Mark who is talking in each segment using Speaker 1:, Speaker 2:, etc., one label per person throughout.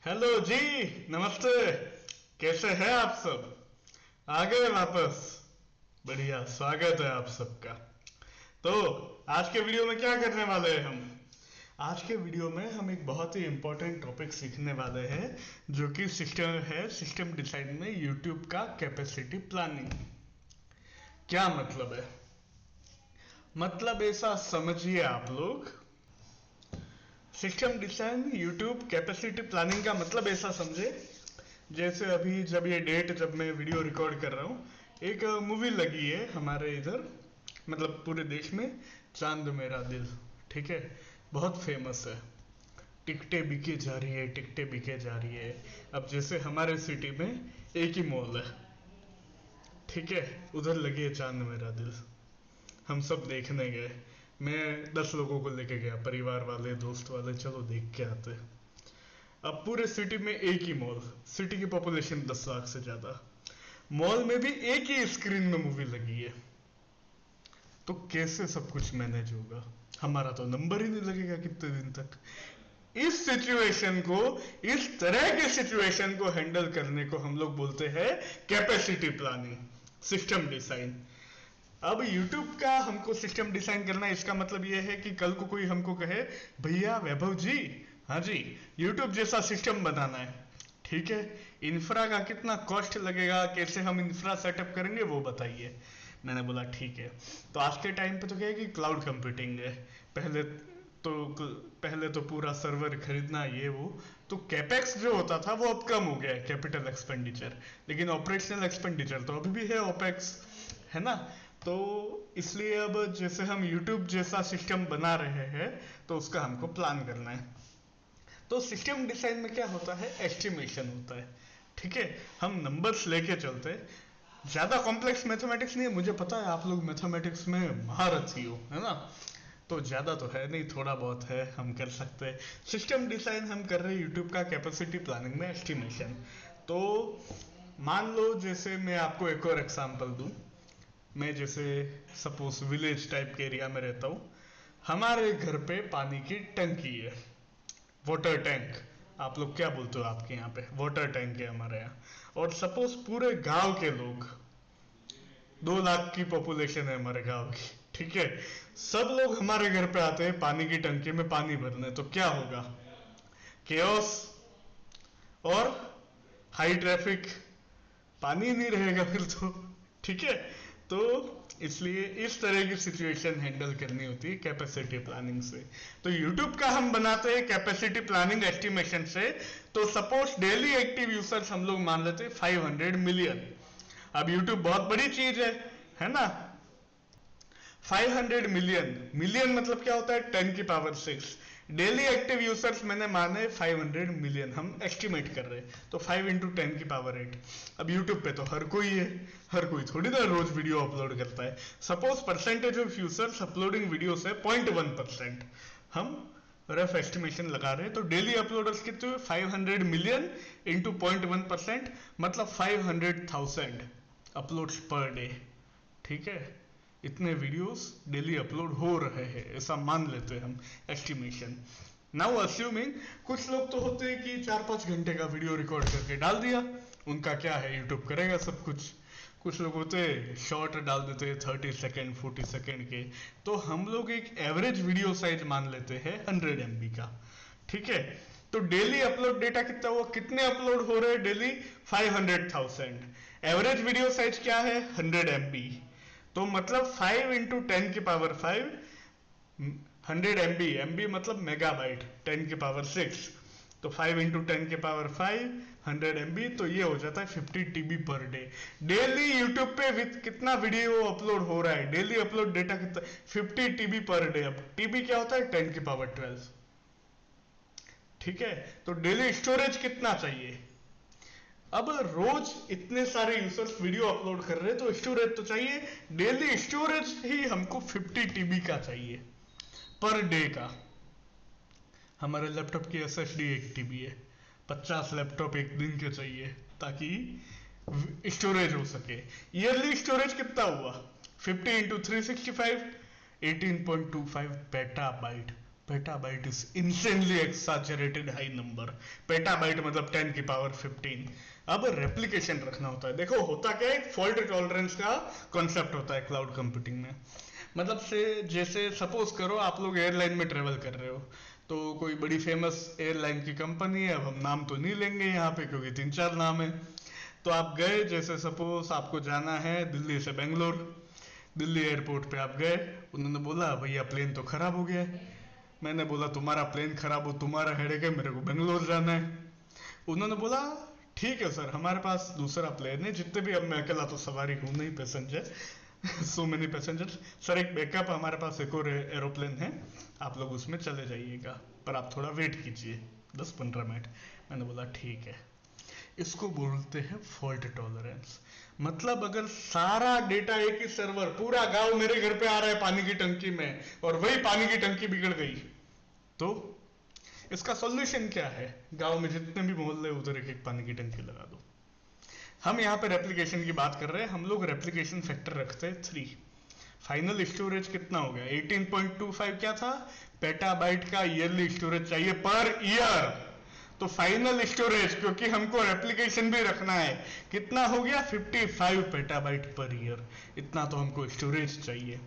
Speaker 1: Hello जी। नमस्ते। कैसे हैं आप सब? आ गए वापस? बढ़िया, स्वागत है आप सबका। तो आज के वीडियो में क्या करने वाले हैं हम? आज के वीडियो में हम एक बहुत ही इंपॉर्टेंट टॉपिक सीखने वाले हैं, जो कि सिस्टम डिजाइन में यूट्यूब का कैपेसिटी प्लानिंग। क्या मतलब है? मतलब ऐसा समझिए आप लोग, system design YouTube capacity planning का मतलब ऐसा समझे, जैसे अभी जब मैं वीडियो रिकॉर्ड कर रहा हूँ, एक मूवी लगी है हमारे इधर, मतलब पूरे देश में, चांद मेरा दिल। ठीक है, बहुत फेमस है। टिकटें बिके जा रही है, टिकटें बिके जा रही है। अब जैसे हमारे सिटी में एक ही मॉल है, ठीक है, उधर लगी है चांद मेरा दिल। हम सब देखने गए। मैं 10 लोगों को लेके गया, परिवार वाले, दोस्त वाले, चलो देख के आते। अब पूरे सिटी में एक ही मॉल, सिटी की पॉपुलेशन 10 लाख से ज्यादा, मॉल में भी एक ही स्क्रीन में मूवी लगी है। तो कैसे सब कुछ मैनेज होगा? हमारा तो नंबर ही नहीं लगेगा कितने दिन तक। इस सिचुएशन को, इस तरह के सिचुएशन को हैंडल करने को हम लोग बोलते हैं कैपेसिटी प्लानिंग, सिस्टम डिजाइन। अब YouTube का हमको सिस्टम डिजाइन करना है, इसका मतलब यह है कि कल को कोई हमको कहे, भैया वैभव जी, हाँ जी, YouTube जैसा सिस्टम बनाना है, ठीक है, इंफ्रा का कितना कॉस्ट लगेगा, कैसे हम इंफ्रा सेटअप करेंगे वो बताइए। मैंने बोला ठीक है। तो आज के टाइम पे तो क्या है कि क्लाउड कंप्यूटिंग है। पहले तो पहले तो पूरा सर्वर खरीदना, ये वो, तो कैपेक्स जो होता था वो अब कम हो गया है, कैपिटल एक्सपेंडिचर। लेकिन ऑपरेशनल एक्सपेंडिचर तो अभी भी है, ओपेक्स, है ना। तो इसलिए अब जैसे हम YouTube जैसा सिस्टम बना रहे हैं, तो उसका हमको प्लान करना है। तो सिस्टम डिजाइन में क्या होता है, एस्टिमेशन होता है। ठीक है, हम नंबर्स लेके चलते हैं। ज्यादा कॉम्प्लेक्स मैथमेटिक्स नहीं है, मुझे पता है आप लोग मैथमेटिक्स में महारथी हो, है ना। तो ज्यादा तो है नहीं, थोड़ा बहुत है, हम कर सकते हैं। सिस्टम डिजाइन हम कर रहे हैं यूट्यूब का कैपेसिटी प्लानिंग में एस्टिमेशन। तो मान लो, जैसे मैं आपको एक और एग्जांपल दूं। मैं जैसे सपोज विलेज टाइप के एरिया में रहता हूँ। हमारे घर पे पानी की टंकी है, वाटर टैंक। आप लोग क्या बोलते हो आपके यहाँ पे? वाटर टैंक है हमारे यहाँ। और सपोज पूरे गांव के लोग, 2 लाख की पॉपुलेशन है हमारे गांव की, ठीक है, सब लोग हमारे घर पे आते हैं पानी की टंकी में पानी भरने, तो क्या होगा? केओस और हाई ट्रैफिक। पानी नहीं रहेगा फिर तो, ठीक है। तो इसलिए इस तरह की सिचुएशन हैंडल करनी होती है कैपेसिटी प्लानिंग से। तो यूट्यूब का हम बनाते हैं कैपेसिटी प्लानिंग एस्टिमेशन से। तो सपोज डेली एक्टिव यूजर्स हम लोग मान लेते हैं 500 मिलियन। अब यूट्यूब बहुत बड़ी चीज है ना। 500 मिलियन, मिलियन मतलब क्या होता है, 10 की पावर 6। डेली एक्टिव यूजर्स मैंने माने 500 मिलियन, हम एस्टिमेट कर रहे हैं, तो 5 × 10 की पावर 8। अब यूट्यूब पे तो हर कोई है, हर कोई थोड़ी ना रोज वीडियो अपलोड करता है। Suppose percentage of users uploading video से 0.1%, हम रफ एस्टिमेशन लगा रहे हैं। तो डेली अपलोडर्स कितने हुए? 500 मिलियन इंटू 0.1%, मतलब 500,000 अपलोड्स पर डे। ठीक है, इतने वीडियोस डेली अपलोड हो रहे हैं, ऐसा मान लेते हैं हम एस्टिमेशन। नाउ अज्यूमिंग, कुछ लोग तो होते हैं कि 4-5 घंटे का वीडियो रिकॉर्ड करके डाल दिया, उनका क्या है, यूट्यूब करेगा सब कुछ। कुछ लोग होते हैं शॉर्ट डाल देते हैं, 30 सेकेंड 40 सेकेंड के। तो हम लोग एक एवरेज वीडियो साइज मान लेते हैं 100 MB का, ठीक है। तो डेली अपलोड डेटा कितना हुआ, कितने अपलोड हो रहे हैं डेली? 500,000। एवरेज वीडियो साइज क्या है? 100 MB। तो मतलब 5 × 10 की पावर 5, 100 MB, MB मतलब मेगाबाइट, 10 की पावर 6। तो 5 × 10 की पावर 5, 100 MB, तो ये हो जाता है 50 TB per day. Daily YouTube पे विथ कितना वीडियो अपलोड हो रहा है, डेली अपलोड डेटा कितना? 50 TB पर डे। अब टीबी क्या होता है? 10 की पावर 12। ठीक है, तो डेली स्टोरेज कितना चाहिए? अब रोज इतने सारे यूजर्स वीडियो अपलोड कर रहे हैं, तो स्टोरेज तो चाहिए। डेली स्टोरेज ही हमको 50 TB का चाहिए पर डे का। हमारे लैपटॉप की SSD 1 TB है, 50 लैपटॉप एक दिन के चाहिए ताकि स्टोरेज हो सके। ईयरली स्टोरेज कितना हुआ? 50 × 365, 18.25 petabyte petabyte is insanely exaggerated high number. Petabyte मतलब 10 की पावर 15। अब रेप्लिकेशन रखना होता है। देखो होता क्या है, फॉल्ट टॉलरेंस का कॉन्सेप्ट होता है क्लाउड कंप्यूटिंग में। मतलब से जैसे सपोज करो आप लोग एयरलाइन में ट्रेवल कर रहे हो, तो कोई बड़ी फेमस एयरलाइन की कंपनी है, अब हम नाम तो नहीं लेंगे यहाँ पे क्योंकि 3-4 नाम है। तो आप गए, जैसे सपोज आपको जाना है दिल्ली से बेंगलोर। दिल्ली एयरपोर्ट पे आप गए, उन्होंने बोला भैया प्लेन तो खराब हो गया है। मैंने बोला तुम्हारा प्लेन खराब हो तुम्हारा हेडेक है, मेरे को बेंगलोर जाना है। उन्होंने बोला ठीक है सर, हमारे पास दूसरा प्लेन है, जितने भी, अब मैं अकेला तो सवारी हूँ नहीं passenger, so many passenger, sir एक बैकअप हमारे पास एक और एरोप्लेन है, आप लोग उसमें चले जाइएगा, पर आप थोड़ा वेट कीजिए 10-15 मिनट। मैंने बोला ठीक है। इसको बोलते हैं फॉल्ट टॉलरेंस। मतलब अगर सारा डेटा एक ही सर्वर, पूरा गांव मेरे घर पे आ रहा है पानी की टंकी में, और वही पानी की टंकी बिगड़ गई, तो इसका सॉल्यूशन क्या है? गांव में जितने भी मोहल्ले उधर एक एक पानी की टंकी लगा दो। हम यहाँ पे रेप्लिकेशन की बात कर रहे हैं, हम लोग रेप्लिकेशन फैक्टर रखते हैं 3। फाइनल स्टोरेज कितना हो गया? 18.25 क्या था? पेटाबाइट का ईयरली स्टोरेज चाहिए पर ईयर। तो फाइनल स्टोरेज, क्योंकि हमको रेप्लिकेशन भी रखना है, कितना हो गया? 55 पेटाबाइट पर ईयर। इतना तो हमको स्टोरेज चाहिए।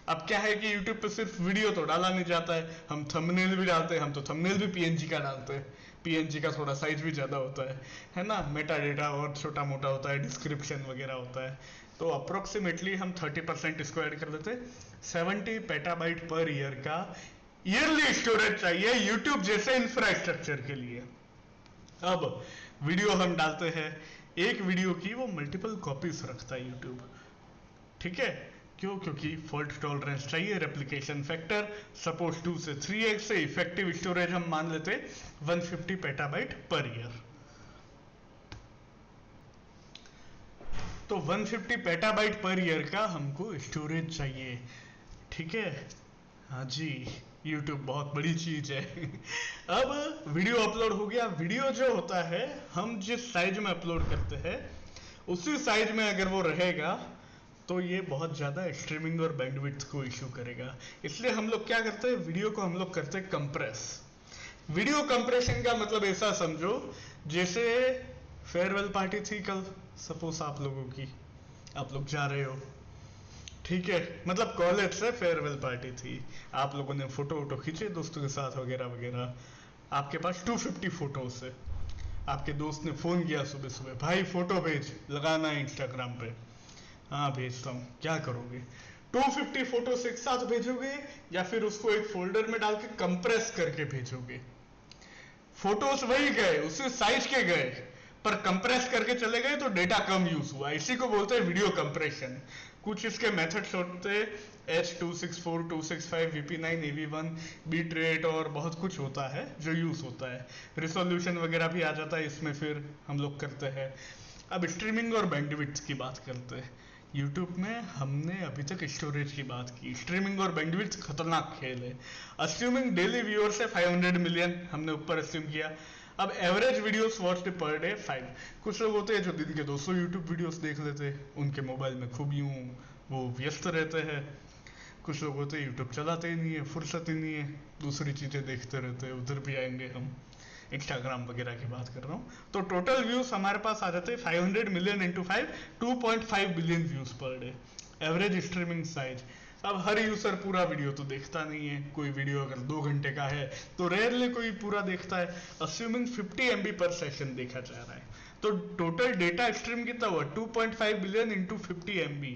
Speaker 1: अब क्या है कि YouTube पे सिर्फ वीडियो तो डाला नहीं जाता है, हम थंबनेल भी डालते हैं। हम तो थंबनेल भी PNG का डालते हैं, PNG का थोड़ा साइज भी ज्यादा होता है ना। मेटा डेटा और छोटा मोटा होता है, डिस्क्रिप्शन वगैरह होता है। तो अप्रोक्सीमेटली हम 30% इसको ऐड कर लेते हैं। 70 पेटाबाइट पर ईयर का ईयरली स्टोरेज चाहिए यूट्यूब जैसे इंफ्रास्ट्रक्चर के लिए। अब वीडियो हम डालते हैं, एक वीडियो की वो मल्टीपल कॉपीज रखता है यूट्यूब, ठीक है? क्यों? क्योंकि फॉल्ट टॉलरेंस चाहिए, रेप्लिकेशन फैक्टर सपोज 2 से 3x से, इफेक्टिव स्टोरेज हम मान लेते 150 पेटाबाइट पर ईयर। तो 150 पेटाबाइट पर ईयर का हमको स्टोरेज चाहिए, ठीक है? हाँ जी, YouTube बहुत बड़ी चीज है। अब वीडियो अपलोड हो गया। वीडियो जो होता है, हम जिस साइज में अपलोड करते हैं उसी साइज में अगर वो रहेगा तो ये बहुत ज़्यादा स्ट्रीमिंग और बैंडविड्थ को इशू करेगा। इसलिए हम लोग क्या करते हैं, वीडियो को हम लोग करते हैं कंप्रेस। वीडियो कंप्रेशन का मतलब ऐसा समझो, जैसे फेयरवेल पार्टी थी कल, सपोज आप लोगों की, आप लोग जा रहे हो, ठीक है? मतलब कॉलेज से फेयरवेल पार्टी थी, आप लोगों ने फोटो वोटो खींचे दोस्तों के साथ वगैरह वगैरह, आपके पास 250 फोटोज है। आपके दोस्त ने फोन किया सुबह सुबह, भाई फोटो भेज, लगाना है इंस्टाग्राम पे। हाँ भेजता हूँ, क्या करोगे? 250 फोटोज एक साथ भेजोगे या फिर उसको एक फोल्डर में डाल के कंप्रेस करके भेजोगे? फोटोज वही गए, उसी साइज के गए, पर कंप्रेस करके चले गए तो डेटा कम यूज हुआ। इसी को बोलते हैं वीडियो कंप्रेशन। कुछ इसके मेथड्स होते हैं, H.264, 265, VP9, AV1, bit rate और बहुत कुछ होता है जो यूज होता है। रिसोल्यूशन वगैरह भी आ जाता है इसमें, फिर हम लोग करते हैं। अब स्ट्रीमिंग और बैंडविड्थ की बात करते हैं। यूट्यूब में हमने अभी तक स्टोरेज की बात की, स्ट्रीमिंग और बैंडविड्थ खतरनाक खेल है। अस्यूमिंग डेली व्यूअर्स है 500 मिलियन, हमने ऊपर अस्यूम किया। अब average videos watched per day 5। कुछ लोग होते हैं जो दिन के 200 यूट्यूब वीडियोस देख लेते हैं, उनके मोबाइल में खूब यूं वो व्यस्त रहते हैं। कुछ लोग होते हैं यूट्यूब चलाते ही नहीं है, फुर्सत ही नहीं है, दूसरी चीजें देखते रहते हैं, उधर भी आएंगे हम, इंस्टाग्राम वगैरह की बात कर रहा हूँ। तो टोटल व्यूज हमारे पास आ जाते हैं 500 million into 5, 2.5 billion views per day, average streaming size. अब हर यूजर पूरा वीडियो तो देखता नहीं है, कोई वीडियो अगर 2 घंटे का है तो रेयरली कोई पूरा देखता है। अस्यूमिंग 50 MB पर सेशन देखा जा रहा है, तो टोटल डेटा स्ट्रीम कितना हुआ? 2.5 billion into 50 MB,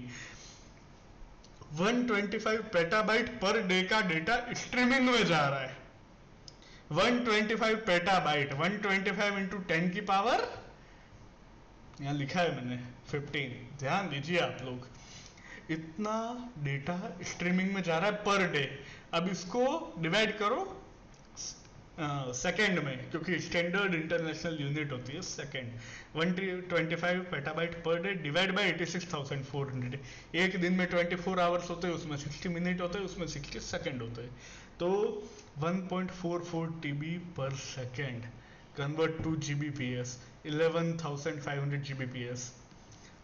Speaker 1: 125 petabyte per day का डेटा स्ट्रीमिंग में जा रहा है। 125 पेटाबाइट, 125 इंटू 10 की पावर, यहाँ लिखा है मैंने 15, ध्यान दीजिए आप लोग, इतना डेटा स्ट्रीमिंग में जा रहा है पर डे। अब इसको डिवाइड करो सेकेंड में, क्योंकि स्टैंडर्ड इंटरनेशनल यूनिट होती है second. 125 petabyte per day divide by 86,400। एक दिन में 24 आवर्स होते हैं, उसमें 60 मिनट होते हैं, उसमें 60 सेकेंड होते हैं, तो 1.44 TB पर second convert to GBps, 11,500 GBps।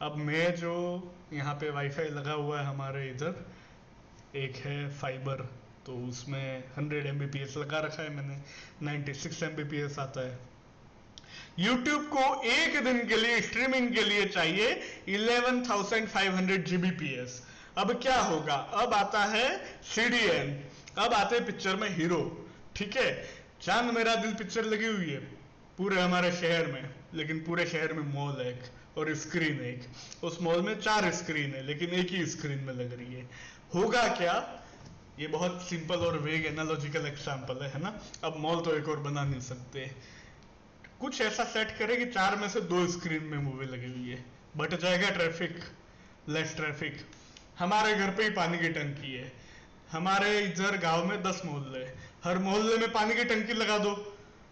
Speaker 1: अब मैं जो यहाँ पे वाईफाई लगा हुआ है हमारे इधर, एक है फाइबर तो उसमें 100 Mbps लगा रखा है मैंने, 96 Mbps आता है। YouTube को एक दिन के लिए स्ट्रीमिंग के लिए चाहिए 11,500 Gbps। अब क्या होगा, अब आता है CDN, अब आते हैं पिक्चर में हीरो। ठीक है, चांद मेरा दिल पिक्चर लगी हुई है पूरे हमारे शहर में, लेकिन पूरे शहर में मॉल है एक और स्क्रीन है एक, उस मॉल में 4 स्क्रीन है लेकिन एक ही स्क्रीन में लग रही है। होगा क्या, ये बहुत सिंपल और वेग एनालॉजिकल एग्जांपल है ना। अब मॉल तो एक और बना नहीं सकते, कुछ ऐसा सेट करें कि 4 में से 2 स्क्रीन में मूवी लगी हुई है, बट जाएगा ट्रैफिक, लेस ट्रैफिक। हमारे घर पे ही पानी की टंकी है, हमारे इधर गांव में 10 मोहल्ले, हर मोहल्ले में पानी की टंकी लगा दो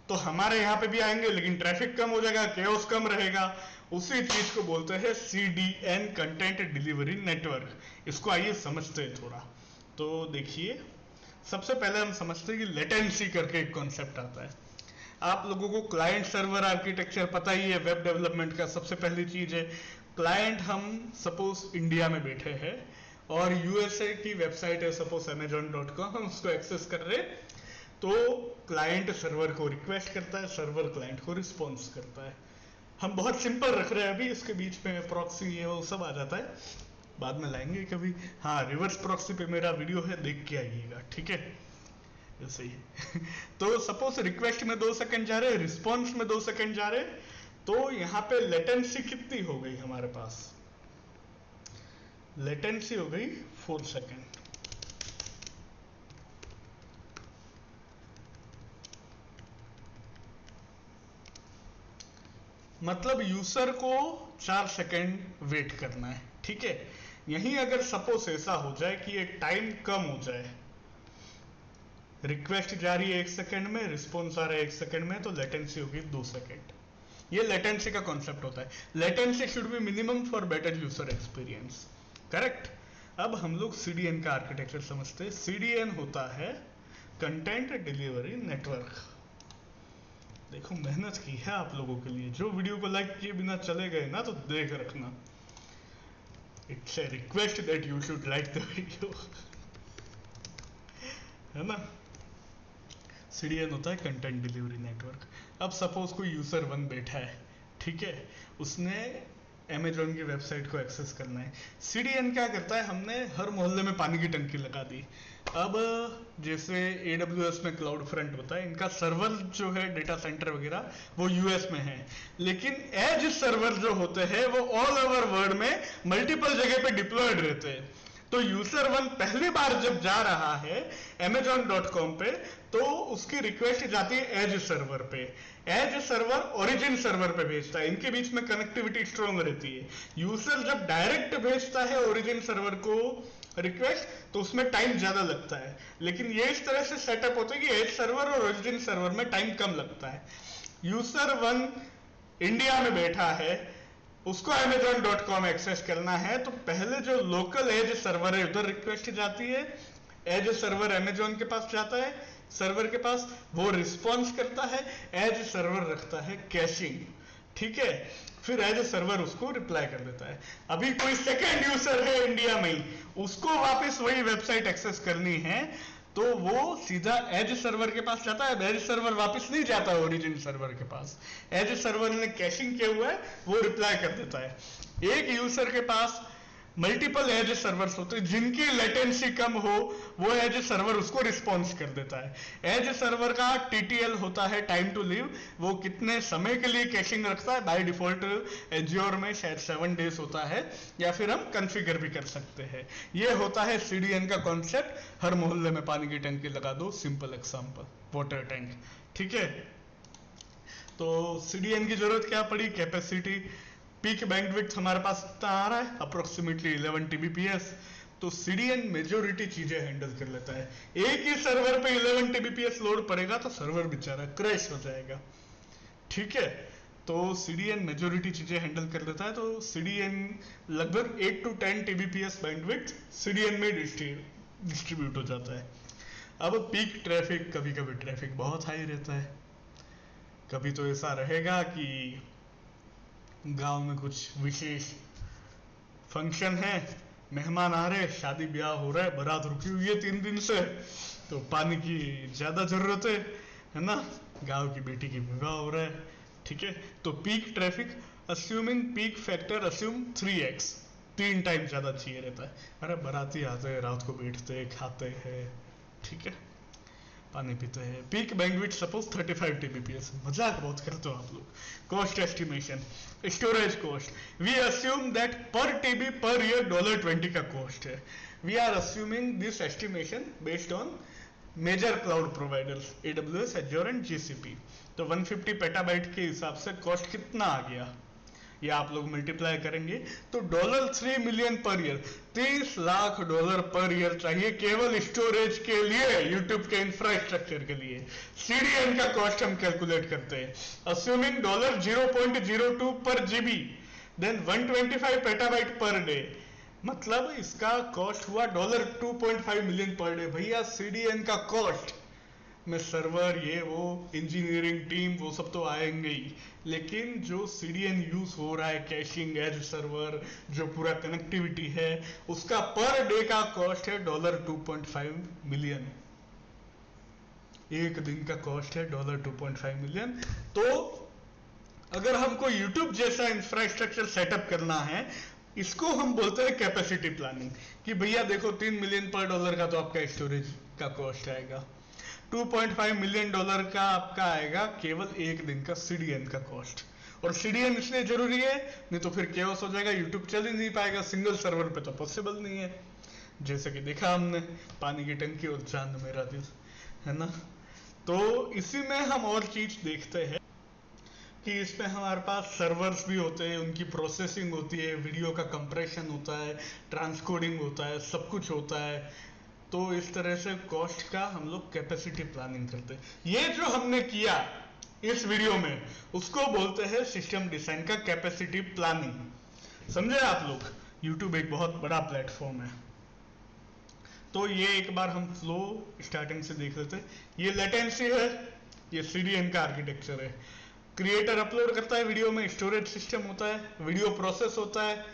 Speaker 1: तो हमारे यहाँ पे भी आएंगे, लेकिन ट्रैफिक कम हो जाएगा, केओस कम रहेगा। उसी चीज को बोलते हैं CDN, कंटेंट डिलीवरी नेटवर्क। इसको आइए समझते हैं थोड़ा। तो देखिए, सबसे पहले हम समझते हैं कि लेटेंसी करके एक कॉन्सेप्ट आता है। आप लोगों को क्लाइंट सर्वर आर्किटेक्चर पता ही है वेब डेवलपमेंट का। सबसे पहली चीज है क्लाइंट, हम सपोज इंडिया में बैठे हैं और USA की वेबसाइट है सपोज amazon.com, हम उसको एक्सेस कर रहे हैं, तो क्लाइंट सर्वर को रिक्वेस्ट करता है, सर्वर क्लाइंट को रिस्पॉन्स करता है। हम बहुत सिंपल रख रहे हैं अभी, इसके बीच में प्रॉक्सी ये वो सब आ जाता है, बाद में लाएंगे कभी। हाँ, रिवर्स प्रॉक्सी पे मेरा वीडियो है, देख के आइएगा, ठीक है, ऐसे ही। तो सपोज रिक्वेस्ट में 2 सेकंड जा रहे, रिस्पॉन्स में 2 सेकंड जा रहे, तो यहाँ पे लेटेंसी कितनी हो गई हमारे पास, लेटेंसी हो गई 4 सेकंड। मतलब यूजर को 4 सेकंड वेट करना है, ठीक है। यहीं अगर सपोज ऐसा हो जाए कि ये टाइम कम हो जाए, रिक्वेस्ट जा रही है 1 सेकंड में, रिस्पॉन्स आ रहा है 1 सेकंड में, तो लेटेंसी होगी 2 सेकंड। ये लेटेंसी का कॉन्सेप्ट होता है। Latency should be minimum for better user experience, correct. अब हम लोग CDN का आर्किटेक्चर समझते हैं। CDN होता है कंटेंट डिलीवरी नेटवर्क। देखो, मेहनत की है आप लोगों के लिए, जो वीडियो को लाइक किए बिना चले गए ना तो देख रखना, it's a request that you should like the video, है ना। CDN होता है कंटेंट डिलीवरी नेटवर्क। अब सपोज कोई यूजर 1 बैठा है, ठीक है, उसने Amazon की वेबसाइट को एक्सेस करना है। CDN क्या करता है, हमने हर मोहल्ले में पानी की टंकी लगा दी। अब जैसे AWS में क्लाउड फ्रंट होता है, इनका सर्वर जो है डेटा सेंटर वगैरह वो US में है, लेकिन एज सर्वर जो होते हैं वो ऑल ओवर वर्ल्ड में मल्टीपल जगह पे डिप्लॉयड रहते हैं। तो यूजर 1 पहली बार जब जा रहा है amazon.com पे, तो उसकी रिक्वेस्ट जाती है एज सर्वर पे, एज सर्वर ओरिजिन सर्वर पे भेजता है, इनके बीच में कनेक्टिविटी स्ट्रॉन्ग रहती है। यूजर जब डायरेक्ट भेजता है ओरिजिन सर्वर को रिक्वेस्ट, तो उसमें टाइम ज्यादा लगता है, लेकिन ये इस तरह से सेटअप होता है कि एज सर्वर और ओरिजिन सर्वर में टाइम कम लगता है। यूजर 1 इंडिया में बैठा है, उसको amazon.com एक्सेस करना है, तो पहले जो लोकल एज सर्वर है उधर रिक्वेस्ट जाती है, एज सर्वर Amazon के पास जाता है, सर्वर के पास, वो रिस्पॉन्स करता है, एज सर्वर रखता है कैशिंग, ठीक है, फिर एज सर्वर उसको रिप्लाई कर देता है। अभी कोई सेकेंड यूजर है इंडिया में ही, उसको वापस वही वेबसाइट एक्सेस करनी है, तो वो सीधा एज सर्वर के पास जाता है, एज सर्वर वापस नहीं जाता ओरिजिन सर्वर के पास, एज सर्वर ने कैशिंग किया हुआ है, वो रिप्लाई कर देता है। एक यूजर के पास मल्टीपल एज सर्वर्स होते हैं, जिनकी लेटेंसी कम हो, वो एज सर्वर उसको रिस्पॉन्स कर देता है। एज सर्वर का TTL होता है, टाइम टू लीव, वो कितने समय के लिए कैशिंग रखता है। बाय डिफॉल्ट एज्योर में शायद 7 डेज होता है, या फिर हम कॉन्फ़िगर भी कर सकते हैं। ये होता है CDN का कॉन्सेप्ट। हर मोहल्ले में पानी की टंकी लगा दो, सिंपल एग्जांपल, वाटर टैंक, ठीक है। तो CDN की जरूरत क्या पड़ी, कैपेसिटी, पीक बैंडविड्थ हमारे पास इतना आ रहा है अप्रोक्सीमेटली 11 Tbps, तो CDN मेजोरिटी चीजें हैंडल कर लेता है। एक ही सर्वर पे 11 Tbps लोड पड़ेगा तो सर्वर बेचारा क्रैश हो जाएगा, ठीक है। तो CDN मेजोरिटी चीजें हैंडल कर लेता है, तो CDN लगभग 8 to 10 Tbps बैंडविड्थ CDN में डिस्ट्रीब्यूट हो जाता है। अब पीक ट्रैफिक, कभी कभी ट्रैफिक बहुत हाई रहता है, कभी तो ऐसा रहेगा कि गांव में कुछ विशेष फंक्शन है, मेहमान आ रहे, शादी ब्याह हो रहा है, बारात रुकी हुई है 3 दिन से, तो पानी की ज्यादा जरूरत है ना, गांव की बेटी की विवाह हो रहा है, ठीक है। तो peak traffic assuming peak factor assume 3x, 3 time ज्यादा चाहिए रहता है। अरे बाराती आते हैं, रात को बैठते हैं, खाते हैं, ठीक है, पानी पीते हैं। पीक बैंडविड्थ सपोज 35 Tbps, मजाक बहुत करते हो आप लोग। Cost estimation, storage cost we assume that per TB per year $20 का कॉस्ट है। We are assuming this estimation based on major cloud providers AWS, Azure एंड GCP। तो 150 पेटाबाइट के हिसाब से कॉस्ट कितना आ गया, ये आप लोग मल्टीप्लाई करेंगे तो $3 million per year, $30 lakh per year चाहिए केवल स्टोरेज के लिए, यूट्यूब के इंफ्रास्ट्रक्चर के लिए। CDN का कॉस्ट हम कैलकुलेट करते हैं assuming $0.02 per GB, then 125 petabyte per day, मतलब इसका कॉस्ट हुआ $2.5 मिलियन पर डे। भैया CDN का कॉस्ट में सर्वर ये वो इंजीनियरिंग टीम वो सब तो आएंगे ही, लेकिन जो CDN यूज हो रहा है, कैशिंग एज सर्वर, जो पूरा कनेक्टिविटी है, उसका पर डे का कॉस्ट है $2.5 मिलियन। एक दिन का कॉस्ट है $2.5 मिलियन। तो अगर हमको यूट्यूब जैसा इंफ्रास्ट्रक्चर सेटअप करना है, इसको हम बोलते हैं कैपेसिटी प्लानिंग, कि भैया देखो $3 मिलियन पर डॉलर का तो आपका स्टोरेज का कॉस्ट आएगा, $2.5 मिलियन का आपका आएगा केवल एक दिन का CDN का कॉस्ट। और CDN इसलिए जरूरी है, नहीं तो फिर केओस हो जाएगा, यूट्यूब चल ही नहीं पाएगा, सिंगल सर्वर पे तो पॉसिबल नहीं है। जैसे कि देखा हमने, पानी की टंकी और चांद मेरा दिल, है ना। तो इसी में हम और चीज देखते हैं कि इसमें हमारे पास सर्वर्स भी होते हैं, उनकी प्रोसेसिंग होती है, वीडियो का कंप्रेशन होता है, ट्रांसकोडिंग होता है, सब कुछ होता है। तो इस तरह से कॉस्ट का हम लोग कैपेसिटी प्लानिंग करते हैं। ये जो हमने किया इस वीडियो में, उसको बोलते हैं सिस्टम डिजाइन का कैपेसिटी प्लानिंग। समझे आप लोग, यूट्यूब एक बहुत बड़ा प्लेटफॉर्म है। तो ये एक बार हम फ्लो स्टार्टिंग से देख लेते हैं। ये लेटेंसी है, ये CDN का आर्किटेक्चर है। क्रिएटर अपलोड करता है वीडियो में, स्टोरेज सिस्टम होता है, वीडियो प्रोसेस होता है,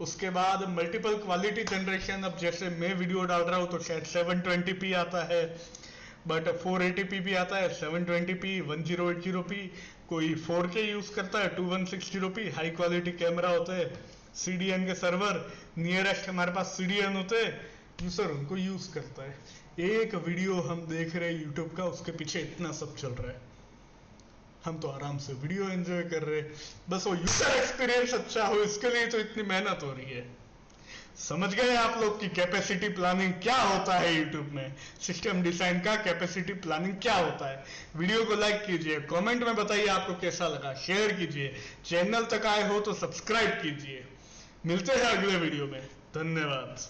Speaker 1: उसके बाद मल्टीपल क्वालिटी जनरेशन। अब जैसे मैं वीडियो डाल रहा हूँ तो शायद 720p आता है, बट 480p भी आता है, 720p, 1080p, कोई 4K यूज करता है, 2160p, हाई क्वालिटी कैमरा होते हैं, CDN के सर्वर नियरेस्ट हमारे पास CDN होते हैं, यूजर उनको यूज करता है। एक वीडियो हम देख रहे हैं यूट्यूब का, उसके पीछे इतना सब चल रहा है, हम तो आराम से वीडियो एंजॉय कर रहे हैं, बस वो यूजर एक्सपीरियंस अच्छा हो इसके लिए तो इतनी मेहनत हो रही है। समझ गए आप लोग कि कैपेसिटी प्लानिंग क्या होता है यूट्यूब में, सिस्टम डिजाइन का कैपेसिटी प्लानिंग क्या होता है। वीडियो को लाइक कीजिए, कमेंट में बताइए आपको कैसा लगा, शेयर कीजिए, चैनल तक आए हो तो सब्सक्राइब कीजिए। मिलते हैं अगले वीडियो में, धन्यवाद।